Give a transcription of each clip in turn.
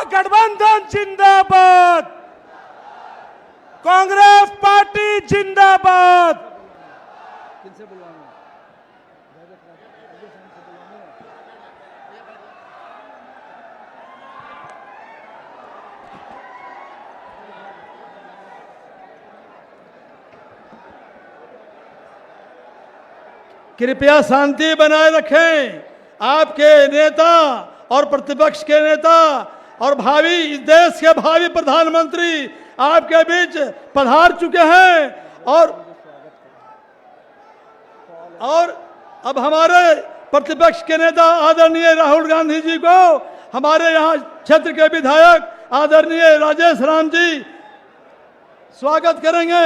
महागठबंधन जिंदाबाद, कांग्रेस पार्टी जिंदाबाद। कृपया शांति बनाए रखें। आपके नेता और प्रतिपक्ष के नेता और भावी इस देश के भावी प्रधानमंत्री आपके बीच पधार चुके हैं और अब हमारे प्रतिपक्ष के नेता आदरणीय राहुल गांधी जी को हमारे यहाँ क्षेत्र के विधायक आदरणीय राजेश राम जी स्वागत करेंगे।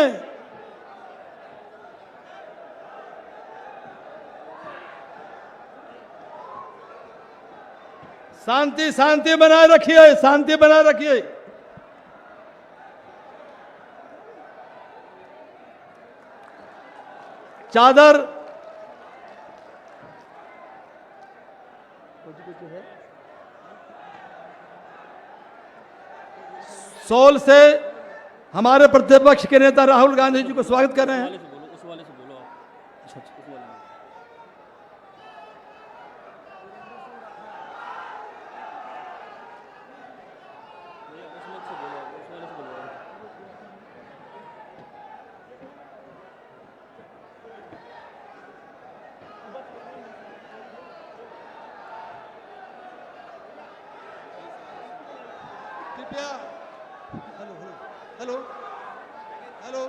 शांति बनाए रखिए, शांति बनाए रखिए। चादर सोल से हमारे प्रतिपक्ष के नेता राहुल गांधी जी को स्वागत कर रहे हैं। हेलो हेलो हेलो,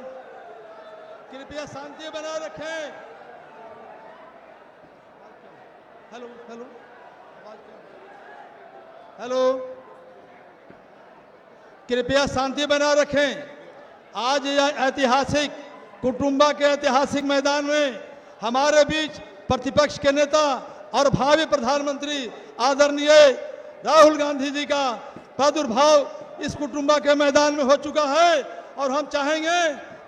कृपया शांति बनाए रखें। हेलो हेलो हेलो, कृपया शांति बनाए रखें। आज यह ऐतिहासिक कुटुंबा के ऐतिहासिक मैदान में हमारे बीच प्रतिपक्ष के नेता और भावी प्रधानमंत्री आदरणीय राहुल गांधी जी का प्रादुर्भाव इस कुटुंबा के मैदान में हो चुका है और हम चाहेंगे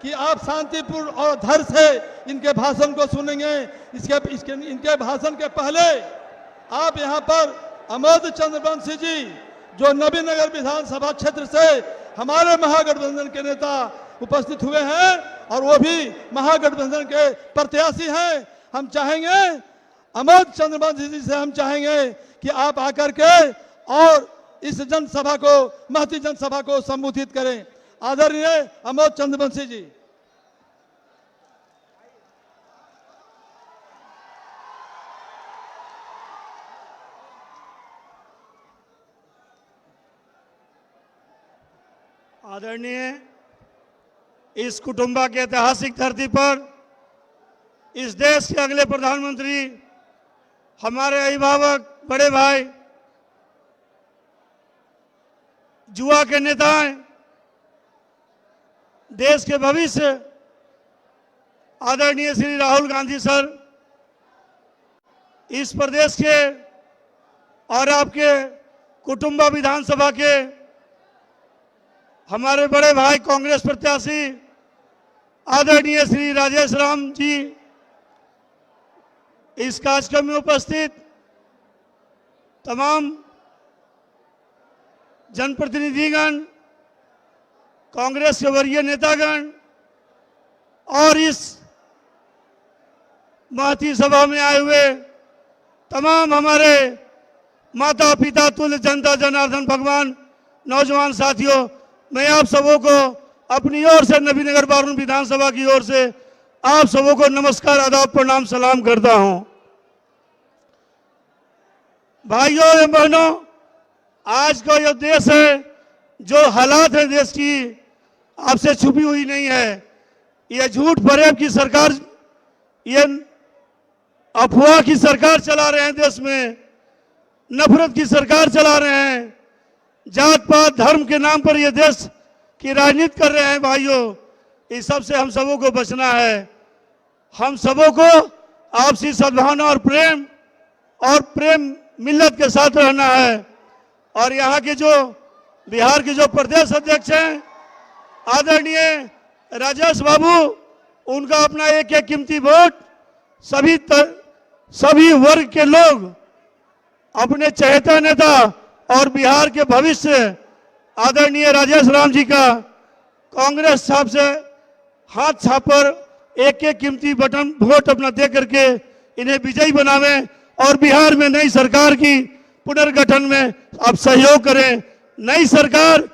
कि आप शांतिपूर्ण और धैर्य से इनके भाषण को सुनेंगे। इनके भाषण के पहले आप यहाँ पर अमोद चंद्रवंशी जी जो नबीनगर विधानसभा क्षेत्र से हमारे महागठबंधन के नेता उपस्थित हुए हैं और वो भी महागठबंधन के प्रत्याशी हैं, हम चाहेंगे अमोद चंद्रवंशी जी से हम चाहेंगे कि आप आकर के और इस जनसभा को, महती जनसभा को संबोधित करें। आदरणीय अमोद चंद्रवंशी जी। आदरणीय, इस कुटुंबा के ऐतिहासिक धरती पर इस देश के अगले प्रधानमंत्री हमारे अभिभावक बड़े भाई, युवा के नेता हैं, देश के भविष्य आदरणीय श्री राहुल गांधी सर इस प्रदेश के और आपके कुटुंबा विधानसभा के हमारे बड़े भाई कांग्रेस प्रत्याशी आदरणीय श्री राजेश राम जी इस कार्यक्रम में उपस्थित तमाम जनप्रतिनिधिगण, कांग्रेस के वरीय नेतागण और इस महती सभा में आए हुए तमाम हमारे माता पिता तुल्य जनता जनार्दन भगवान नौजवान साथियों, मैं आप सबों को अपनी ओर से नबीनगर बारून विधानसभा की ओर से आप सबों को नमस्कार, आदाब, प्रणाम, सलाम करता हूं। भाइयों एवं बहनों, आज का यह देश है, जो हालात है देश की आपसे छुपी हुई नहीं है। यह झूठ फरेब की सरकार, ये अफवाह की सरकार चला रहे हैं, देश में नफरत की सरकार चला रहे हैं, जात पात धर्म के नाम पर यह देश की राजनीति कर रहे हैं। भाइयों, इस सब से हम सबों को बचना है। हम सबों को आपसी सद्भावना और प्रेम मिल्लत के साथ रहना है। और यहाँ के जो बिहार के जो प्रदेश अध्यक्ष हैं आदरणीय राजेश बाबू, उनका अपना एक एक कीमती वोट सभी वर्ग के लोग अपने चहेता नेता और बिहार के भविष्य आदरणीय राजेश राम जी का कांग्रेस साहब से हाथ छापर एक एक कीमती बटन वोट अपना दे करके इन्हें विजयी बनावे और बिहार में नई सरकार की पुनर्गठन में आप सहयोग करें। नई सरकार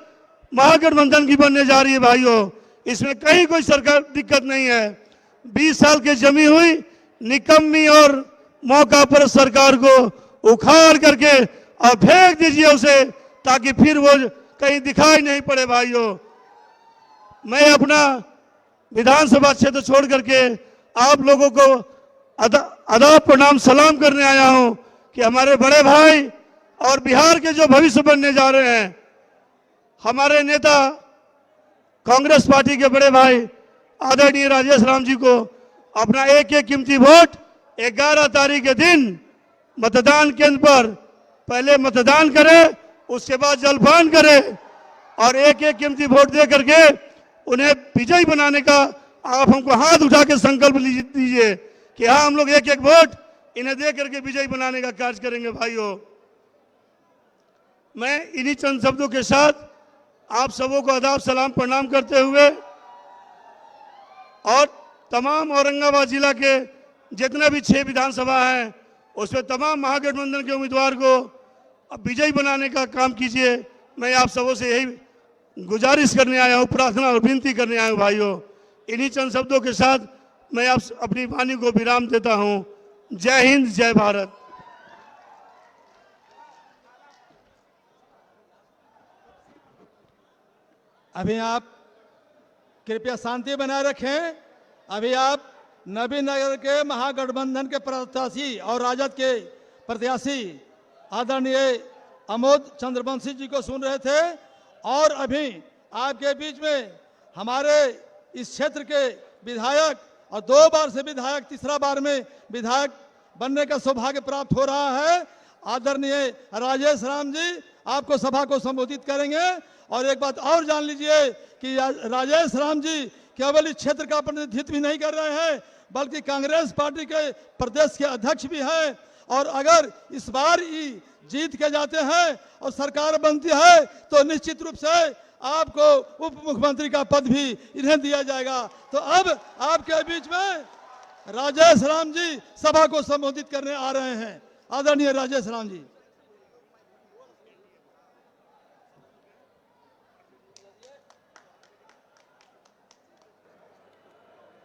महागठबंधन की बनने जा रही है भाइयों, इसमें कहीं कोई सरकार दिक्कत नहीं है। 20 साल के जमी हुई निकम्मी और मौका पर सरकार को उखाड़ करके और फेंक दीजिए उसे, ताकि फिर वो कहीं दिखाई नहीं पड़े भाइयों। मैं अपना विधानसभा क्षेत्र छोड़ करके आप लोगों को आदाब प्रणाम सलाम करने आया हूं कि हमारे बड़े भाई और बिहार के जो भविष्य बनने जा रहे हैं, हमारे नेता कांग्रेस पार्टी के बड़े भाई आदरणीय राजेश राम जी को अपना एक एक कीमती वोट 11 तारीख के दिन मतदान केंद्र पर पहले मतदान करें, उसके बाद जलपान करें और एक एक कीमती वोट दे करके उन्हें विजयी बनाने का आप हमको हाथ उठा के संकल्प दीजिए कि हाँ, हम लोग एक एक वोट इन्हें दे करके विजयी बनाने का कार्य करेंगे भाइयों। मैं इन्हीं चंद शब्दों के साथ आप सबों को आदाब सलाम प्रणाम करते हुए और तमाम औरंगाबाद जिला के जितने भी 6 विधानसभा हैं उसमें तमाम महागठबंधन के उम्मीदवार को अब विजयी बनाने का काम कीजिए। मैं आप सबों से यही गुजारिश करने आया हूँ, प्रार्थना और विनती करने आया हूँ भाइयों। इन्हीं चंद शब्दों के साथ मैं आप अपनी वाणी को विराम देता हूँ। जय हिंद, जय भारत। अभी आप कृपया शांति बनाए रखें। अभी आप नबीनगर के महागठबंधन के प्रत्याशी और राजद के प्रत्याशी आदरणीय अमोद चंद्रवंशी जी को सुन रहे थे और अभी आपके बीच में हमारे इस क्षेत्र के विधायक और 2 बार से विधायक, तीसरा बार में विधायक बनने का सौभाग्य प्राप्त हो रहा है आदरणीय राजेश राम जी आपको सभा को संबोधित करेंगे। और एक बात और जान लीजिए कि राजेश राम जी केवल इस क्षेत्र का प्रतिनिधित्व भी नहीं कर रहे हैं बल्कि कांग्रेस पार्टी के प्रदेश के अध्यक्ष भी हैं और अगर इस बार ही जीत के जाते हैं और सरकार बनती है तो निश्चित रूप से आपको उप मुख्यमंत्री का पद भी इन्हें दिया जाएगा। तो अब आपके बीच में राजेश राम जी सभा को संबोधित करने आ रहे हैं। आदरणीय राजेश राम जी।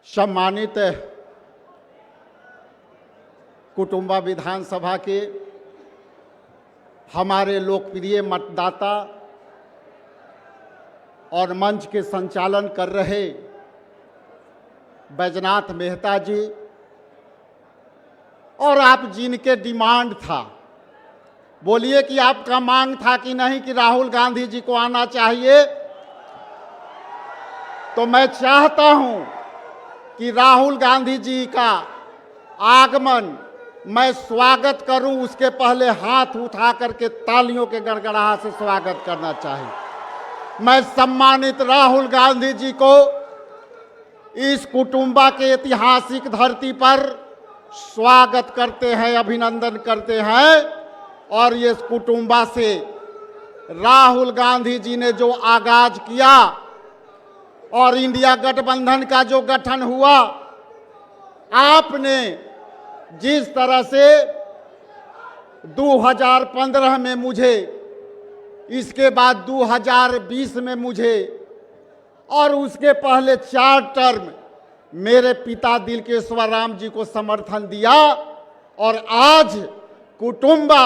सम्मानित कुटुंबा विधानसभा के हमारे लोकप्रिय मतदाता और मंच के संचालन कर रहे बैजनाथ मेहता जी और आप जिनके डिमांड था, बोलिए कि आपका मांग था कि नहीं कि राहुल गांधी जी को आना चाहिए, तो मैं चाहता हूं कि राहुल गांधी जी का आगमन मैं स्वागत करूं, उसके पहले हाथ उठा करके तालियों के गड़गड़ाहट से स्वागत करना चाहिए। मैं सम्मानित राहुल गांधी जी को इस कुटुंबा के ऐतिहासिक धरती पर स्वागत करते हैं, अभिनंदन करते हैं। और ये कुटुंबा से राहुल गांधी जी ने जो आगाज किया और इंडिया गठबंधन का जो गठन हुआ, आपने जिस तरह से 2015 में मुझे, इसके बाद 2020 में मुझे और उसके पहले 4 टर्म मेरे पिता दिलकेश्वर राम जी को समर्थन दिया और आज कुटुंबा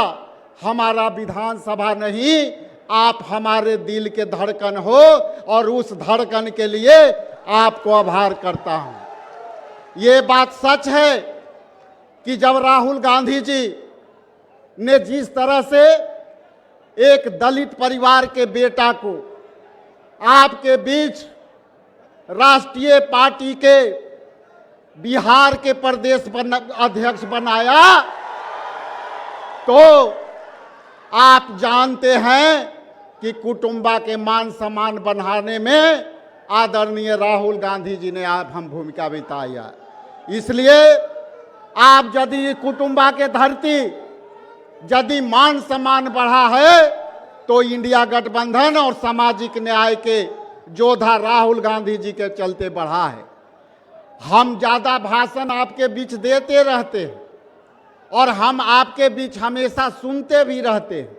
हमारा विधानसभा नहीं, आप हमारे दिल के धड़कन हो और उस धड़कन के लिए आपको आभार करता हूं। ये बात सच है कि जब राहुल गांधी जी ने जिस तरह से एक दलित परिवार के बेटा को आपके बीच राष्ट्रीय पार्टी के बिहार के प्रदेश अध्यक्ष बनाया, तो आप जानते हैं कि कुटुंबा के मान सम्मान बढ़ाने में आदरणीय राहुल गांधी जी ने आप हम भूमिका बिताई है। इसलिए आप यदि कुटुंबा के धरती यदि मान सम्मान बढ़ा है तो इंडिया गठबंधन और सामाजिक न्याय के योद्धा राहुल गांधी जी के चलते बढ़ा है। हम ज़्यादा भाषण आपके बीच देते रहते हैं और हम आपके बीच हमेशा सुनते भी रहते हैं,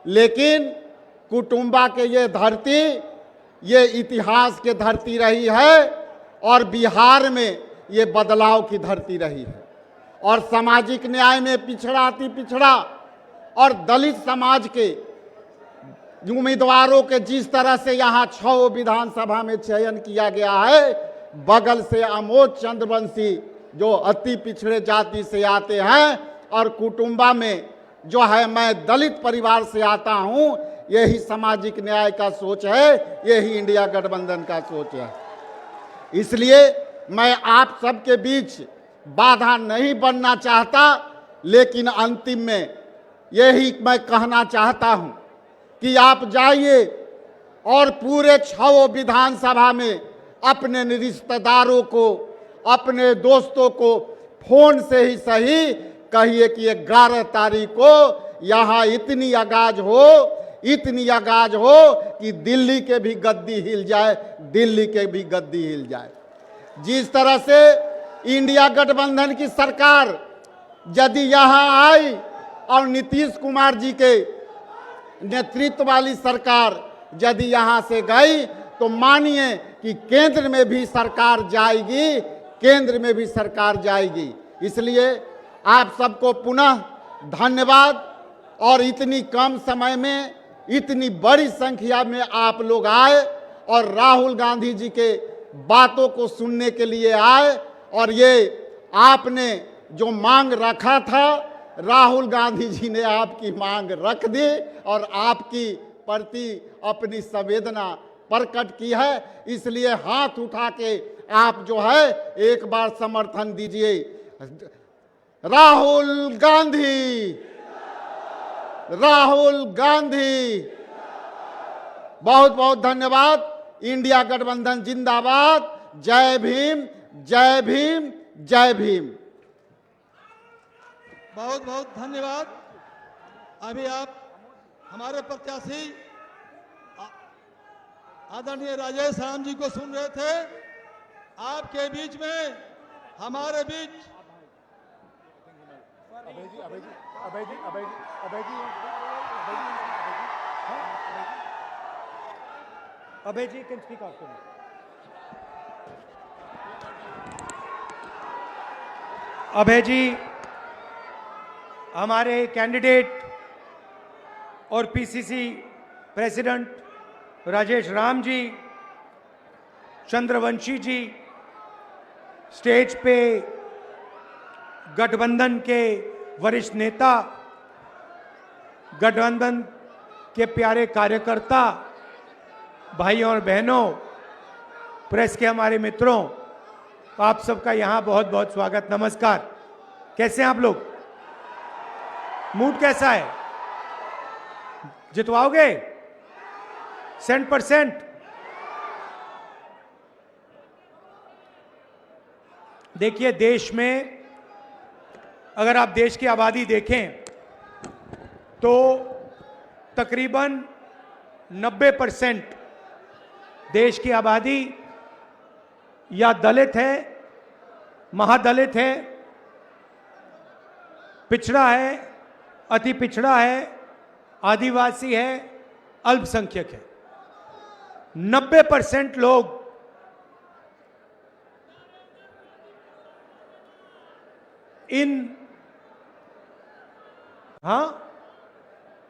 लेकिन कुटुंबा के ये धरती, ये इतिहास की धरती रही है और बिहार में ये बदलाव की धरती रही है। और सामाजिक न्याय में पिछड़ा अति पिछड़ा और दलित समाज के उम्मीदवारों के जिस तरह से यहाँ 6 विधानसभा में चयन किया गया है, बगल से अमोद चंद्रवंशी जो अति पिछड़े जाति से आते हैं और कुटुंबा में जो है मैं दलित परिवार से आता हूँ, यही सामाजिक न्याय का सोच है, यही इंडिया गठबंधन का सोच है। इसलिए मैं आप सबके बीच बाधा नहीं बनना चाहता, लेकिन अंतिम में यही मैं कहना चाहता हूं कि आप जाइए और पूरे 6 विधानसभा में अपने रिश्तेदारों को, अपने दोस्तों को फोन से ही सही कहिए कि 11 तारीख को यहाँ इतनी आगाज हो कि दिल्ली के भी गद्दी हिल जाए, दिल्ली के भी गद्दी हिल जाए। जिस तरह से इंडिया गठबंधन की सरकार यदि यहाँ आई और नीतीश कुमार जी के नेतृत्व वाली सरकार यदि यहाँ से गई, तो मानिए कि केंद्र में भी सरकार जाएगी, केंद्र में भी सरकार जाएगी। इसलिए आप सबको पुनः धन्यवाद। और इतनी कम समय में इतनी बड़ी संख्या में आप लोग आए और राहुल गांधी जी के बातों को सुनने के लिए आए, और ये आपने जो मांग रखा था, राहुल गांधी जी ने आपकी मांग रख दी और आपकी प्रति अपनी संवेदना प्रकट की है। इसलिए हाथ उठा के आप जो है एक बार समर्थन दीजिए। राहुल गांधी, राहुल गांधी। बहुत बहुत धन्यवाद। इंडिया गठबंधन जिंदाबाद। जय भीम, जय भीम, जय भीम। बहुत बहुत धन्यवाद। अभी आप हमारे प्रत्याशी आदरणीय राजेश राम जी को सुन रहे थे। आपके बीच में, हमारे बीच अभय जी कैन स्पीक आफ्टर मी। अभय जी हमारे कैंडिडेट और पीसीसी प्रेसिडेंट राजेश राम जी, चंद्रवंशी जी, स्टेज पे गठबंधन के वरिष्ठ नेता, गठबंधन के प्यारे कार्यकर्ता, भाइयों और बहनों, प्रेस के हमारे मित्रों, आप सबका यहाँ बहुत बहुत स्वागत, नमस्कार। कैसे हैं आप लोग? मूड कैसा है? जितवाओगे 100%? देखिए, देश में अगर आप देश की आबादी देखें तो तकरीबन 90% देश की आबादी या दलित है, महादलित है, पिछड़ा है, अति पिछड़ा है, आदिवासी है, अल्पसंख्यक है। 90% लोग इन, हाँ,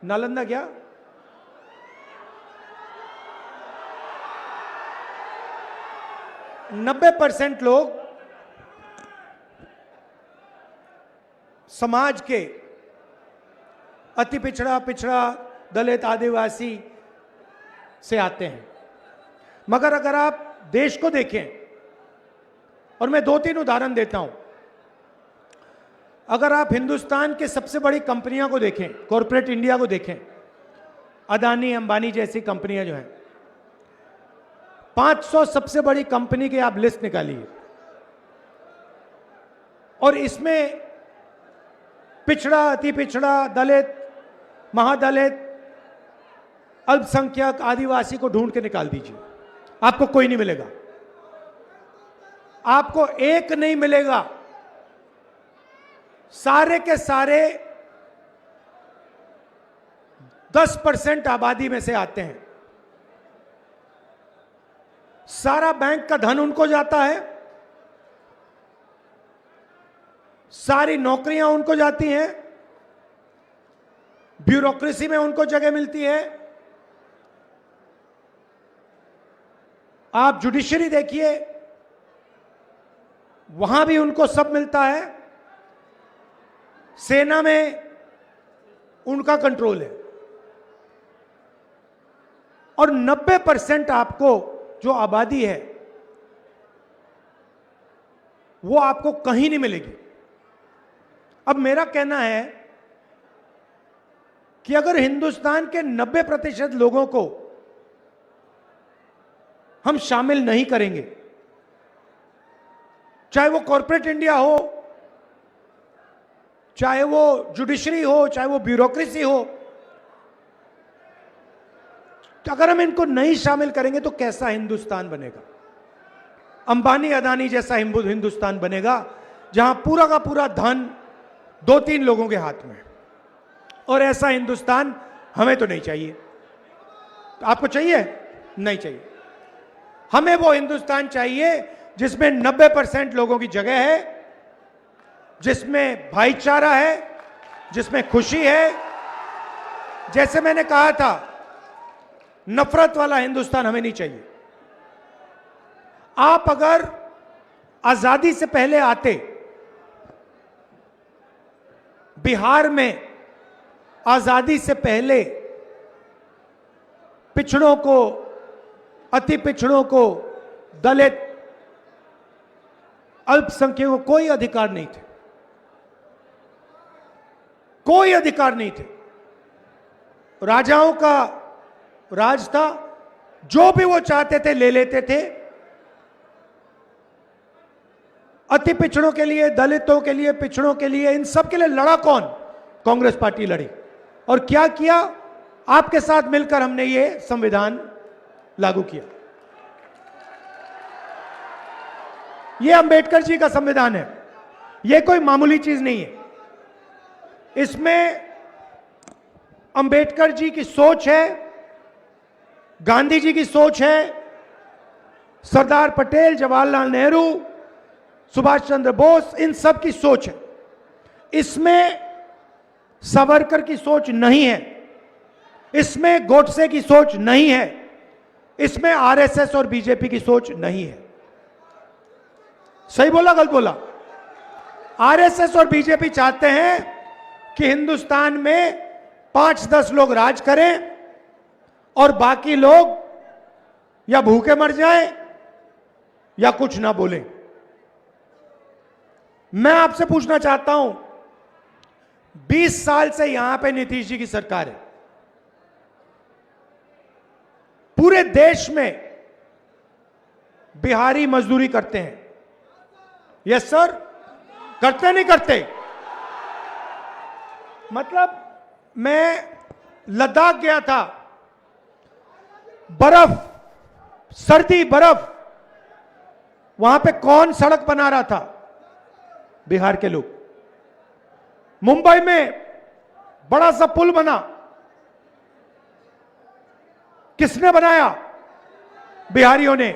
नालंदा क्या? नब्बे % लोग समाज के अति पिछड़ा, पिछड़ा, दलित, आदिवासी से आते हैं। मगर अगर आप देश को देखें, और मैं 2-3 उदाहरण देता हूं, अगर आप हिंदुस्तान के सबसे बड़ी कंपनियों को देखें, कॉरपोरेट इंडिया को देखें, अदानी, अंबानी जैसी कंपनियां जो हैं, 500 सबसे बड़ी कंपनी की आप लिस्ट निकालिए, और इसमें पिछड़ा, अति पिछड़ा, दलित, महादलित, अल्पसंख्यक आदिवासी को ढूंढ के निकाल दीजिए, आपको कोई नहीं मिलेगा, आपको एक नहीं मिलेगा। सारे के सारे 10% आबादी में से आते हैं। सारा बैंक का धन उनको जाता है, सारी नौकरियां उनको जाती हैं, ब्यूरोक्रेसी में उनको जगह मिलती है। आप जुडिशरी देखिए, वहां भी उनको सब मिलता है। सेना में उनका कंट्रोल है। और 90% आपको जो आबादी है वो आपको कहीं नहीं मिलेगी। अब मेरा कहना है कि अगर हिंदुस्तान के 90% लोगों को हम शामिल नहीं करेंगे, चाहे वो कॉर्पोरेट इंडिया हो, चाहे वो जुडिशरी हो, चाहे वो ब्यूरोक्रेसी हो, तो अगर हम इनको नहीं शामिल करेंगे तो कैसा हिंदुस्तान बनेगा? अंबानी अदानी जैसा हिंदुस्तान बनेगा जहां पूरा का पूरा धन 2-3 लोगों के हाथ में। और ऐसा हिंदुस्तान हमें तो नहीं चाहिए। तो आपको चाहिए? नहीं चाहिए। हमें वो हिंदुस्तान चाहिए जिसमें 90% लोगों की जगह है, जिसमें भाईचारा है, जिसमें खुशी है। जैसे मैंने कहा था, नफरत वाला हिंदुस्तान हमें नहीं चाहिए। आप अगर आजादी से पहले आते, बिहार में आजादी से पहले पिछड़ों को, अति पिछड़ों को, दलित, अल्पसंख्यकों को कोई अधिकार नहीं थे, कोई अधिकार नहीं थे। राजाओं का राज था, जो भी वो चाहते थे ले लेते थे। अति पिछड़ों के लिए, दलितों के लिए, पिछड़ों के लिए, इन सब के लिए लड़ा कौन? कांग्रेस पार्टी लड़ी। और क्या किया? आपके साथ मिलकर हमने ये संविधान लागू किया। ये अंबेडकर जी का संविधान है, ये कोई मामूली चीज नहीं है। इसमें अंबेडकर जी की सोच है, गांधी जी की सोच है, सरदार पटेल, जवाहरलाल नेहरू, सुभाष चंद्र बोस, इन सब की सोच है। इसमें सावरकर की सोच नहीं है, इसमें गोडसे की सोच नहीं है, इसमें आरएसएस और बीजेपी की सोच नहीं है। सही बोला, गलत बोला? आरएसएस और बीजेपी चाहते हैं कि हिंदुस्तान में 5-10 लोग राज करें और बाकी लोग या भूखे मर जाएं या कुछ ना बोलें। मैं आपसे पूछना चाहता हूं, 20 साल से यहां पे नीतीश जी की सरकार है। पूरे देश में बिहारी मजदूरी करते हैं। यस सर, करते नहीं करते? मतलब मैं लद्दाख गया था, बर्फ, सर्दी, बर्फ, वहां पे कौन सड़क बना रहा था? बिहार के लोग। मुंबई में बड़ा सा पुल बना, किसने बनाया? बिहारियों ने।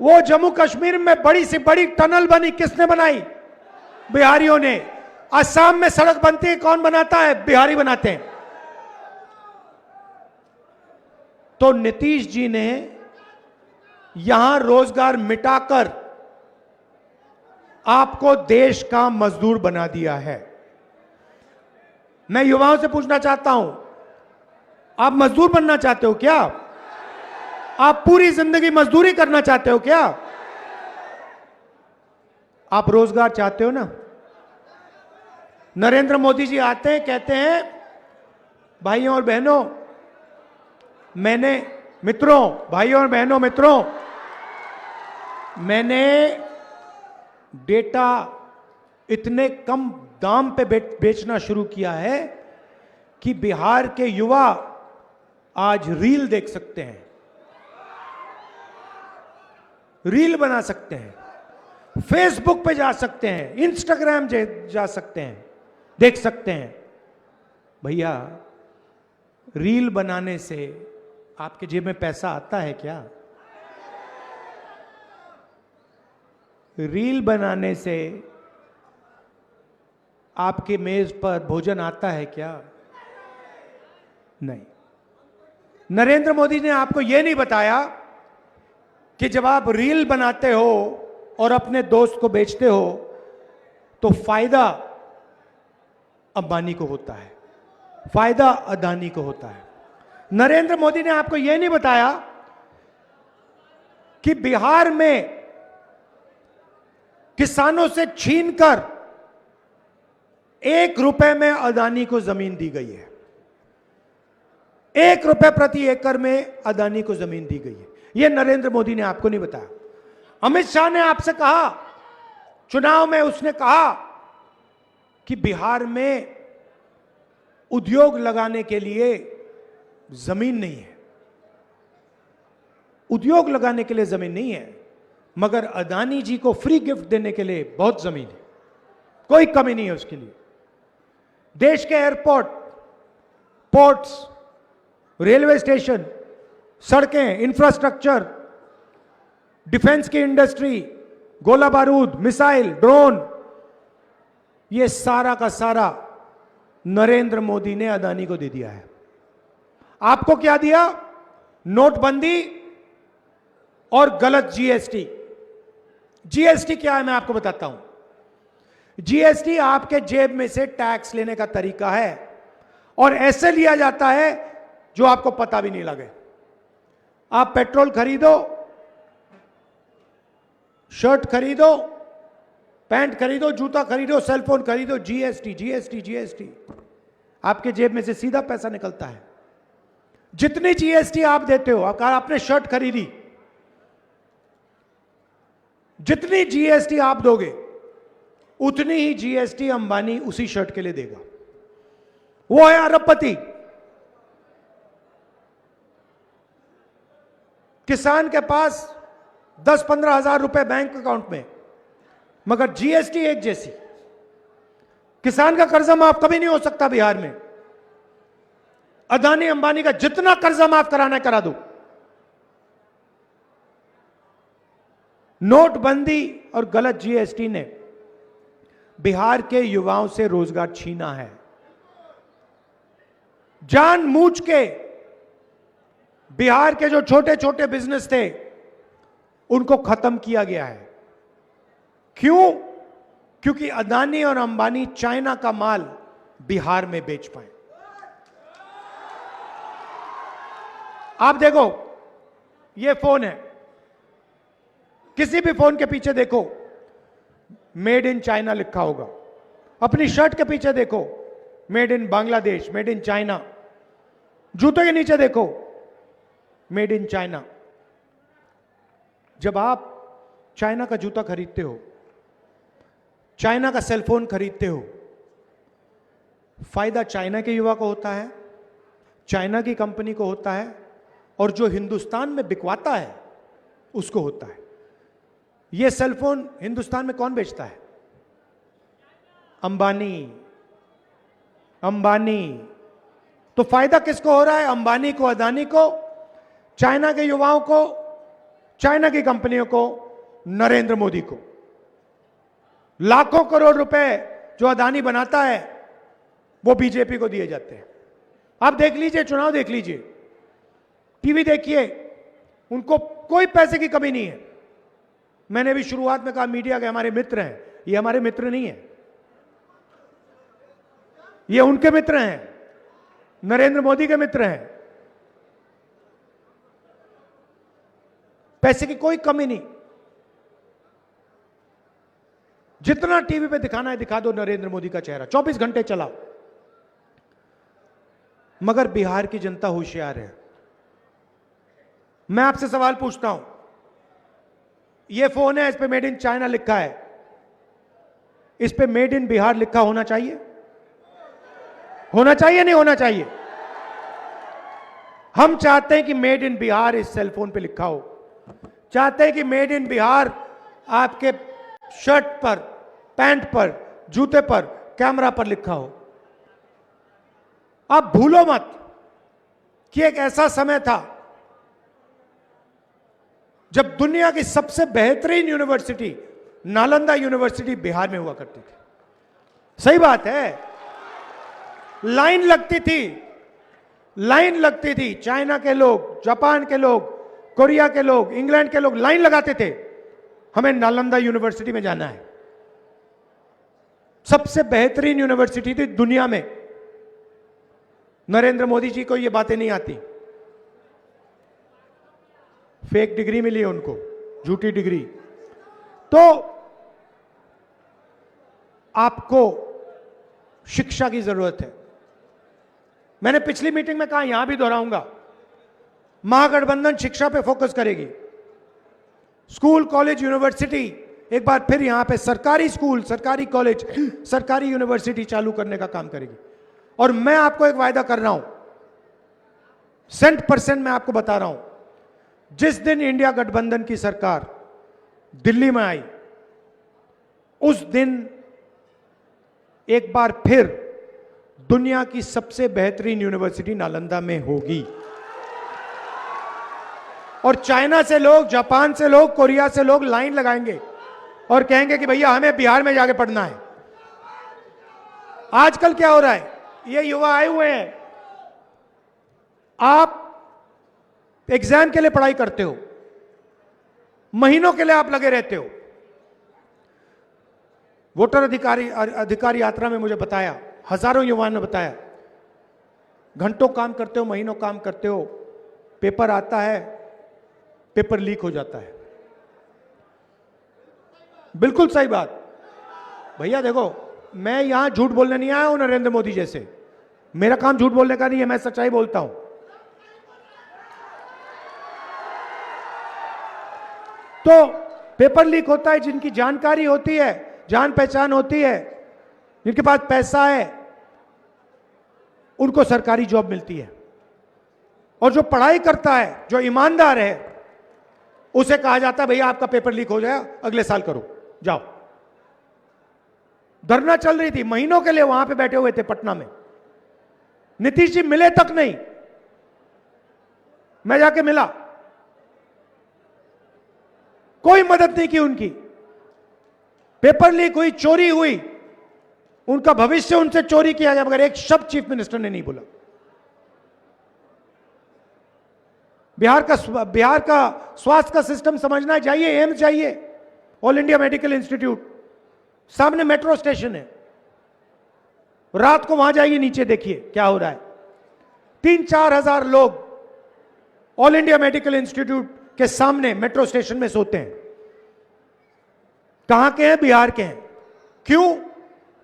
वो जम्मू कश्मीर में बड़ी सी बड़ी टनल बनी, किसने बनाई? बिहारियों ने। असम में सड़क बनती है, कौन बनाता है? बिहारी बनाते हैं। तो नीतीश जी ने यहां रोजगार मिटाकर आपको देश का मजदूर बना दिया है। मैं युवाओं से पूछना चाहता हूं, आप मजदूर बनना चाहते हो क्या? आप पूरी जिंदगी मजदूरी करना चाहते हो क्या? आप रोजगार चाहते हो ना? नरेंद्र मोदी जी आते हैं, कहते हैं, भाइयों और बहनों, भाइयों और बहनों, मित्रों, मैंने डेटा इतने कम दाम पे बेचना शुरू किया है कि बिहार के युवा आज रील देख सकते हैं, रील बना सकते हैं, फेसबुक पे जा सकते हैं, इंस्टाग्राम जा सकते हैं, देख सकते हैं। भैया, रील बनाने से आपके जेब में पैसा आता है क्या? रील बनाने से आपके मेज पर भोजन आता है क्या? नहीं। नरेंद्र मोदी ने आपको यह नहीं बताया कि जब आप रील बनाते हो और अपने दोस्त को बेचते हो तो फायदा अंबानी को होता है, फायदा अदानी को होता है। नरेंद्र मोदी ने आपको यह नहीं बताया कि बिहार में किसानों से छीनकर 1 रुपए में अदानी को जमीन दी गई है। 1 रुपए प्रति एकड़ में अदानी को जमीन दी गई है। यह नरेंद्र मोदी ने आपको नहीं बताया। अमित शाह ने आपसे कहा, चुनाव में उसने कहा कि बिहार में उद्योग लगाने के लिए जमीन नहीं है, उद्योग लगाने के लिए जमीन नहीं है, मगर अदानी जी को फ्री गिफ्ट देने के लिए बहुत जमीन है, कोई कमी नहीं है उसके लिए। देश के एयरपोर्ट, पोर्ट्स, रेलवे स्टेशन, सड़कें, इंफ्रास्ट्रक्चर, डिफेंस की इंडस्ट्री, गोला बारूद, मिसाइल, ड्रोन, ये सारा का सारा नरेंद्र मोदी ने अदानी को दे दिया है। आपको क्या दिया? नोटबंदी और गलत जीएसटी। जीएसटी क्या है मैं आपको बताता हूं। जीएसटी आपके जेब में से टैक्स लेने का तरीका है और ऐसे लिया जाता है जो आपको पता भी नहीं लगे। आप पेट्रोल खरीदो, शर्ट खरीदो, पैंट खरीदो, जूता खरीदो, सेलफोन खरीदो, जीएसटी जीएसटी जीएसटी, आपके जेब में से सीधा पैसा निकलता है। जितनी जीएसटी आप देते हो, आपने शर्ट खरीदी, जितनी जीएसटी आप दोगे उतनी ही जीएसटी अंबानी उसी शर्ट के लिए देगा। वो है अरबपति। किसान के पास 10-15 हजार रुपए बैंक अकाउंट में, मगर जीएसटी एक जैसी। किसान का कर्जा माफ कभी नहीं हो सकता बिहार में। अदानी अंबानी का जितना कर्जा माफ कराना है करा दो। नोटबंदी और गलत जीएसटी ने बिहार के युवाओं से रोजगार छीना है। जानबूझ के बिहार के जो छोटे छोटे बिजनेस थे उनको खत्म किया गया है। क्यों? क्योंकि अदानी और अंबानी चाइना का माल बिहार में बेच पाए। आप देखो, ये फोन है, किसी भी फोन के पीछे देखो मेड इन चाइना लिखा होगा। अपनी शर्ट के पीछे देखो made in Bangladesh, made in China. जूते के नीचे देखो मेड इन चाइना। जब आप चाइना का जूता खरीदते हो, चाइना का सेलफोन खरीदते हो, फायदा चाइना के युवा को होता है, चाइना की कंपनी को होता है, और जो हिंदुस्तान में बिकवाता है उसको होता है। यह सेलफोन हिंदुस्तान में कौन बेचता है? अंबानी। अंबानी। तो फायदा किसको हो रहा है? अंबानी को, अदानी को, चाइना के युवाओं को, चाइना की कंपनियों को, नरेंद्र मोदी को। लाखों करोड़ रुपए जो अदानी बनाता है वो बीजेपी को दिए जाते हैं। आप देख लीजिए, चुनाव देख लीजिए, टीवी देखिए, उनको कोई पैसे की कमी नहीं है। मैंने भी शुरुआत में कहा मीडिया के हमारे मित्र हैं, ये हमारे मित्र नहीं है, ये उनके मित्र हैं, नरेंद्र मोदी के मित्र हैं। पैसे की कोई कमी नहीं। जितना टीवी पे दिखाना है दिखा दो नरेंद्र मोदी का चेहरा, 24 घंटे चलाओ। मगर बिहार की जनता होशियार है। मैं आपसे सवाल पूछता हूं, यह फोन है, इस पे मेड इन चाइना लिखा है, इस पे मेड इन बिहार लिखा होना चाहिए? होना चाहिए नहीं होना चाहिए? हम चाहते हैं कि मेड इन बिहार इस सेलफोन पे लिखा हो, चाहते हैं कि मेड इन बिहार आपके शर्ट पर, पैंट पर, जूते पर, कैमरा पर लिखा हो। आप भूलो मत कि एक ऐसा समय था जब दुनिया की सबसे बेहतरीन यूनिवर्सिटी नालंदा यूनिवर्सिटी बिहार में हुआ करती थी। सही बात है, लाइन लगती थी। चाइना के लोग, जापान के लोग, कोरिया के लोग, इंग्लैंड के लोग लाइन लगाते थे, हमें नालंदा यूनिवर्सिटी में जाना है। सबसे बेहतरीन यूनिवर्सिटी थी दुनिया में। नरेंद्र मोदी जी को ये बातें नहीं आती, फेक डिग्री मिली है उनको, झूठी डिग्री। तो आपको शिक्षा की जरूरत है। मैंने पिछली मीटिंग में कहा, यहां भी दोहराऊंगा, महागठबंधन शिक्षा पे फोकस करेगी। स्कूल, कॉलेज, यूनिवर्सिटी, एक बार फिर यहां पे सरकारी स्कूल, सरकारी कॉलेज, सरकारी यूनिवर्सिटी चालू करने का काम करेगी। और मैं आपको एक वायदा कर रहा हूं, 100% मैं आपको बता रहा हूं, जिस दिन इंडिया गठबंधन की सरकार दिल्ली में आई, उस दिन एक बार फिर दुनिया की सबसे बेहतरीन यूनिवर्सिटी नालंदा में होगी। और चाइना से लोग, जापान से लोग, कोरिया से लोग लाइन लगाएंगे और कहेंगे कि भैया हमें बिहार में जाके पढ़ना है। आजकल क्या हो रहा है, ये युवा आए हुए हैं, आप एग्जाम के लिए पढ़ाई करते हो, महीनों के लिए आप लगे रहते हो। वोटर अधिकार यात्रा में मुझे बताया, हजारों युवाओं ने बताया, घंटों काम करते हो, महीनों काम करते हो, पेपर आता है, पेपर लीक हो जाता है। बिल्कुल सही बात भैया। देखो, मैं यहां झूठ बोलने नहीं आया हूं नरेंद्र मोदी जैसे, मेरा काम झूठ बोलने का नहीं है, मैं सच्चाई बोलता हूं। तो पेपर लीक होता है, जिनकी जानकारी होती है, जान पहचान होती है, जिनके पास पैसा है, उनको सरकारी जॉब मिलती है। और जो पढ़ाई करता है, जो ईमानदार है, उसे कहा जाता है भैया आपका पेपर लीक हो जाए, अगले साल करो, जाओ। धरना चल रही थी, महीनों के लिए वहां पे बैठे हुए थे पटना में, नीतीश जी मिले तक नहीं। मैं जाके मिला, कोई मदद नहीं की उनकी। पेपर लीक हुई, चोरी हुई, उनका भविष्य उनसे चोरी किया गया, मगर एक शब्द चीफ मिनिस्टर ने नहीं बोला। बिहार का स्वास्थ्य का सिस्टम समझना चाहिए, एम्स चाहिए, ऑल इंडिया मेडिकल इंस्टीट्यूट, सामने मेट्रो स्टेशन है, रात को वहां जाइए, नीचे देखिए क्या हो रहा है। 3-4 हजार लोग ऑल इंडिया मेडिकल इंस्टीट्यूट के सामने मेट्रो स्टेशन में सोते हैं। कहां के हैं? बिहार के हैं। क्यों?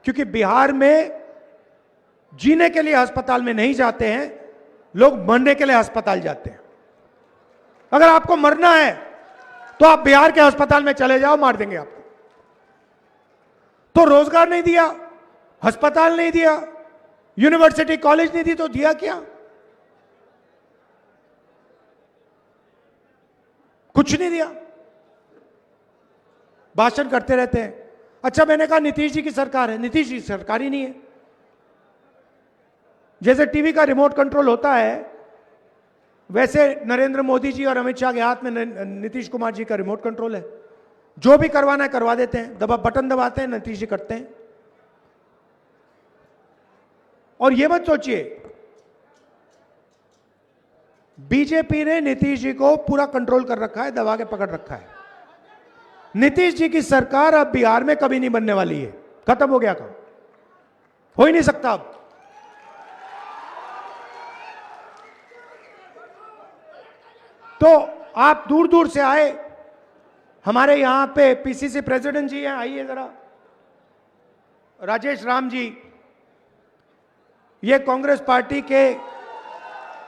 क्योंकि बिहार में जीने के लिए अस्पताल में नहीं जाते हैं लोग, मरने के लिए अस्पताल जाते हैं। अगर आपको मरना है तो आप बिहार के अस्पताल में चले जाओ, मार देंगे आपको। तो रोजगार नहीं दिया, अस्पताल नहीं दिया, यूनिवर्सिटी कॉलेज नहीं दी, तो दिया क्या? कुछ नहीं दिया, भाषण करते रहते हैं। अच्छा, मैंने कहा नीतीश जी की सरकार है, नीतीश जी की सरकार ही नहीं है। जैसे टीवी का रिमोट कंट्रोल होता है, वैसे नरेंद्र मोदी जी और अमित शाह के हाथ में नीतीश कुमार जी का रिमोट कंट्रोल है। जो भी करवाना है करवा देते हैं, बटन दबाते हैं, नीतीश जी करते हैं। और यह मत सोचिए, बीजेपी ने नीतीश जी को पूरा कंट्रोल कर रखा है, दबा के पकड़ रखा है। नीतीश जी की सरकार अब बिहार में कभी नहीं बनने वाली है, खत्म हो गया काम, हो ही नहीं सकता अब। तो आप दूर दूर से आए, हमारे यहां पे पीसीसी प्रेसिडेंट जी हैं, आइए जरा, राजेश राम जी, ये कांग्रेस पार्टी के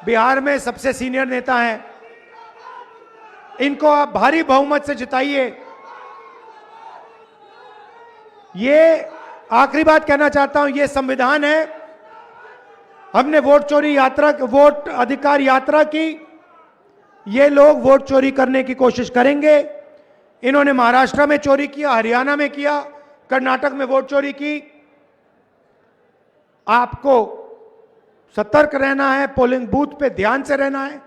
बिहार में सबसे सीनियर नेता हैं। इनको आप भारी बहुमत से जिताइए। ये आखिरी बात कहना चाहता हूं, ये संविधान है, हमने वोट चोरी यात्रा, वोट अधिकार यात्रा की। ये लोग वोट चोरी करने की कोशिश करेंगे। इन्होंने महाराष्ट्र में चोरी किया, हरियाणा में किया, कर्नाटक में वोट चोरी की। आपको सतर्क रहना है, पोलिंग बूथ पे ध्यान से रहना है।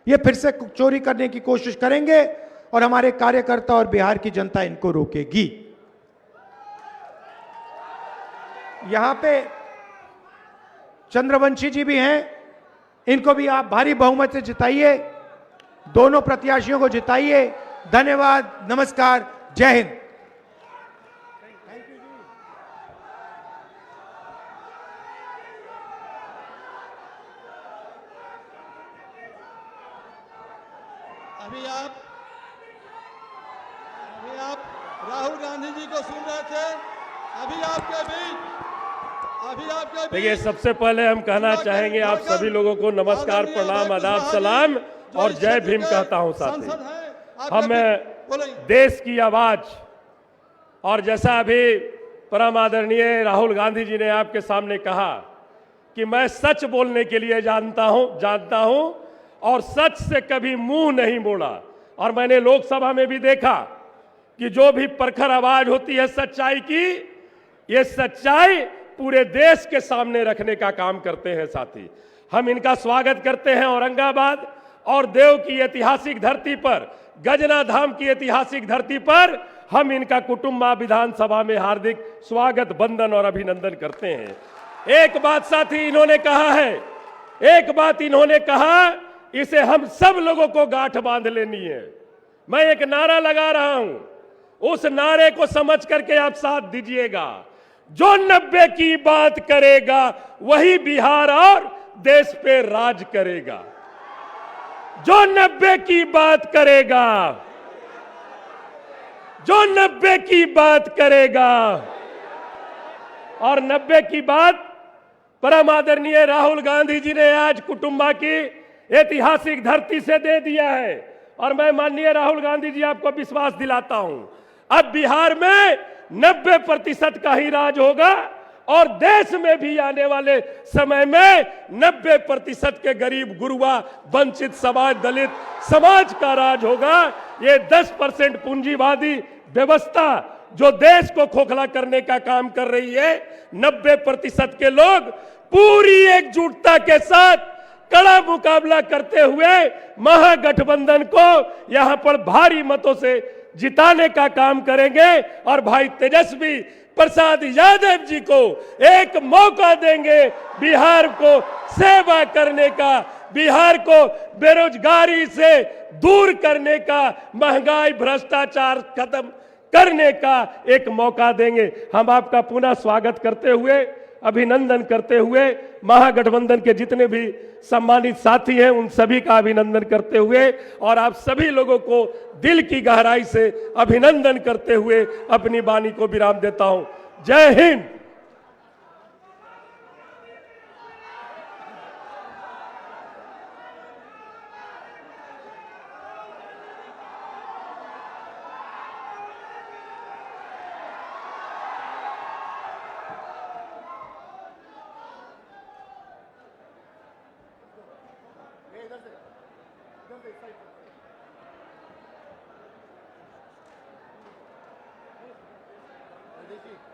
ये फिर से चोरी करने की कोशिश करेंगे और हमारे कार्यकर्ता और बिहार की जनता इनको रोकेगी। यहां पे चंद्रवंशी जी भी हैं, इनको भी आप भारी बहुमत से जिताइए। दोनों प्रत्याशियों को जिताइए। धन्यवाद, नमस्कार, जय हिंद। अभी आप राहुल गांधी जी को सुन रहे थे। अभी आपके बीच देखिए, सबसे पहले हम कहना चाहेंगे आप सभी लोगों को नमस्कार, प्रणाम, आदाब, सलाम और जय भीम कहता हूं। साथी, हम देश की आवाज, और जैसा अभी परम आदरणीय राहुल गांधी जी ने आपके सामने कहा कि मैं सच बोलने के लिए जानता हूं और सच से कभी मुंह नहीं मोड़ा। और मैंने लोकसभा में भी देखा कि जो भी प्रखर आवाज होती है सच्चाई की, ये सच्चाई पूरे देश के सामने रखने का काम करते हैं। साथी, हम इनका स्वागत करते हैं औरंगाबाद और देव की ऐतिहासिक धरती पर, गजना धाम की ऐतिहासिक धरती पर हम इनका कुटुंबा विधानसभा में हार्दिक स्वागत, वंदन और अभिनंदन करते हैं। एक बात साथी इन्होंने कहा है, एक बात इन्होंने कहा, इसे हम सब लोगों को गांठ बांध लेनी है। मैं एक नारा लगा रहा हूं, उस नारे को समझ करके आप साथ दीजिएगा। जो 90 की बात करेगा वही बिहार और देश पे राज करेगा। जो 90 की बात करेगा, जो 90 की बात करेगा, और 90 की बात परम आदरणीय राहुल गांधी जी ने आज कुटुंबा की ऐतिहासिक धरती से दे दिया है। और मैं माननीय राहुल गांधी जी आपको विश्वास दिलाता हूं, अब बिहार में 90% का ही राज होगा और देश में भी आने वाले समय में 90% के गरीब, गुरुआ, वंचित समाज, दलित समाज का राज होगा। ये 10% पूंजीवादी व्यवस्था जो देश को खोखला करने का काम कर रही है, 90% के लोग पूरी एकजुटता के साथ कड़ा मुकाबला करते हुए महागठबंधन को यहां पर भारी मतों से जिताने का काम करेंगे। और भाई तेजस्वी प्रसाद यादव जी को एक मौका देंगे बिहार को सेवा करने का, बिहार को बेरोजगारी से दूर करने का, महंगाई भ्रष्टाचार खत्म करने का एक मौका देंगे। हम आपका पुनः स्वागत करते हुए, अभिनंदन करते हुए, महागठबंधन के जितने भी सम्मानित साथी हैं उन सभी का अभिनंदन करते हुए और आप सभी लोगों को दिल की गहराई से अभिनंदन करते हुए अपनी वाणी को विराम देता हूं। जय हिंद। देखिए